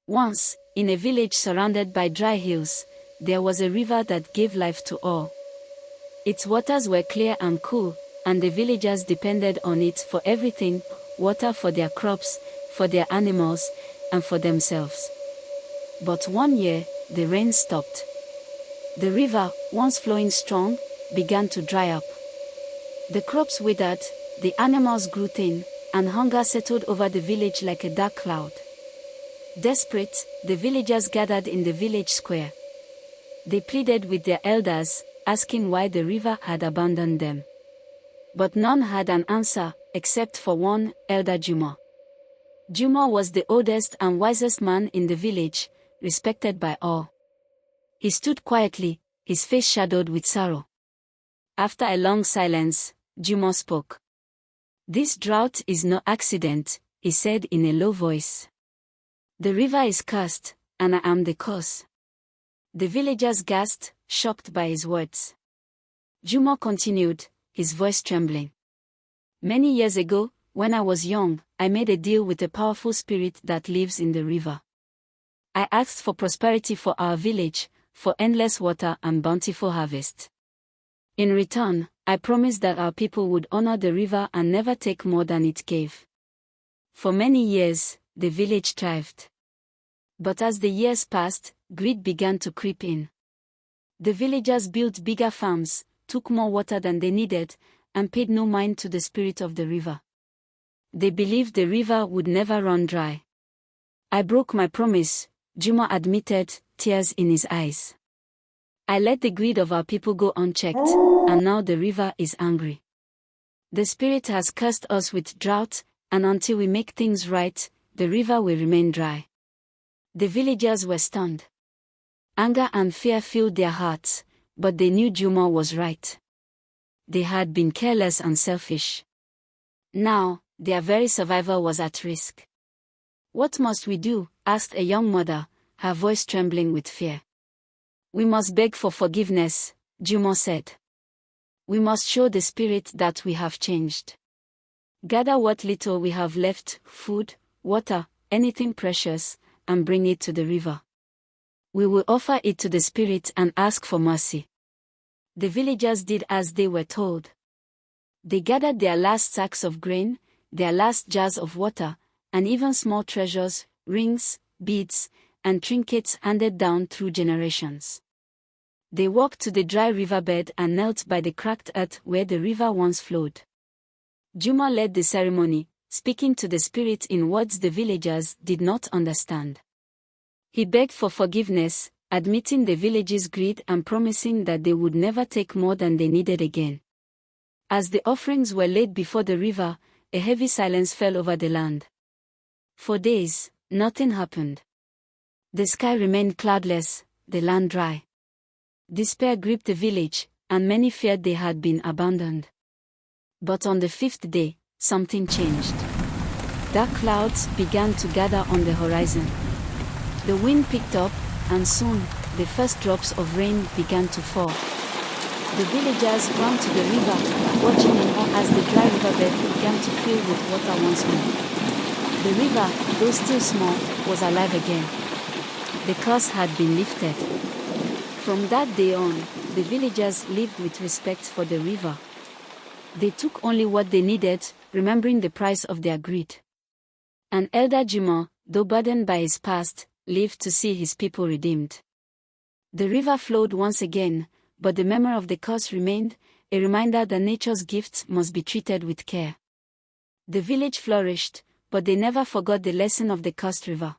Once, in a village surrounded by dry hills, there was a river that gave life to all. Its waters were clear and cool, and the villagers depended on it for everything: water for their crops, for their animals, and for themselves. But one year, the rain stopped. The river, once flowing strong, began to dry up. The crops withered, the animals grew thin, and hunger settled over the village like a dark cloud. Desperate, the villagers gathered in the village square. They pleaded with their elders, asking why the river had abandoned them. But none had an answer, except for one, Elder Juma. Juma was the oldest and wisest man in the village, respected by all. He stood quietly, his face shadowed with sorrow. After a long silence, Juma spoke. "This drought is no accident," he said in a low voice. "The river is cursed, and I am the cause." The villagers gasped, shocked by his words. Juma continued, his voice trembling. "Many years ago, when I was young, I made a deal with a powerful spirit that lives in the river. I asked for prosperity for our village, for endless water and bountiful harvest. In return, I promised that our people would honor the river and never take more than it gave. For many years, the village thrived. But as the years passed, greed began to creep in. The villagers built bigger farms, took more water than they needed, and paid no mind to the spirit of the river. They believed the river would never run dry. I broke my promise," Juma admitted, tears in his eyes. "I let the greed of our people go unchecked, and now the river is angry. The spirit has cursed us with drought, and until we make things right, the river will remain dry." The villagers were stunned. Anger and fear filled their hearts, but they knew Juma was right. They had been careless and selfish. Now, their very survival was at risk. "What must we do?" asked a young mother, her voice trembling with fear. "We must beg for forgiveness," Juma said. "We must show the spirit that we have changed. Gather what little we have left, food, water, anything precious, and bring it to the river. We will offer it to the spirit and ask for mercy." The villagers did as they were told. They gathered their last sacks of grain, their last jars of water, and even small treasures, rings, beads, and trinkets handed down through generations. They walked to the dry riverbed and knelt by the cracked earth where the river once flowed. Juma led the ceremony, speaking to the spirit in words the villagers did not understand. He begged for forgiveness, admitting the village's greed and promising that they would never take more than they needed again. As the offerings were laid before the river, a heavy silence fell over the land. For days, nothing happened. The sky remained cloudless, the land dry. Despair gripped the village, and many feared they had been abandoned. But on the fifth day, something changed. Dark clouds began to gather on the horizon. The wind picked up, and soon, the first drops of rain began to fall. The villagers ran to the river, watching in awe as the dry riverbed began to fill with water once more. The river, though still small, was alive again. The curse had been lifted. From that day on, the villagers lived with respect for the river. They took only what they needed, remembering the price of their greed. And Elder Juma, though burdened by his past, lived to see his people redeemed. The river flowed once again, but the memory of the curse remained, a reminder that nature's gifts must be treated with care. The village flourished, but they never forgot the lesson of the cursed river.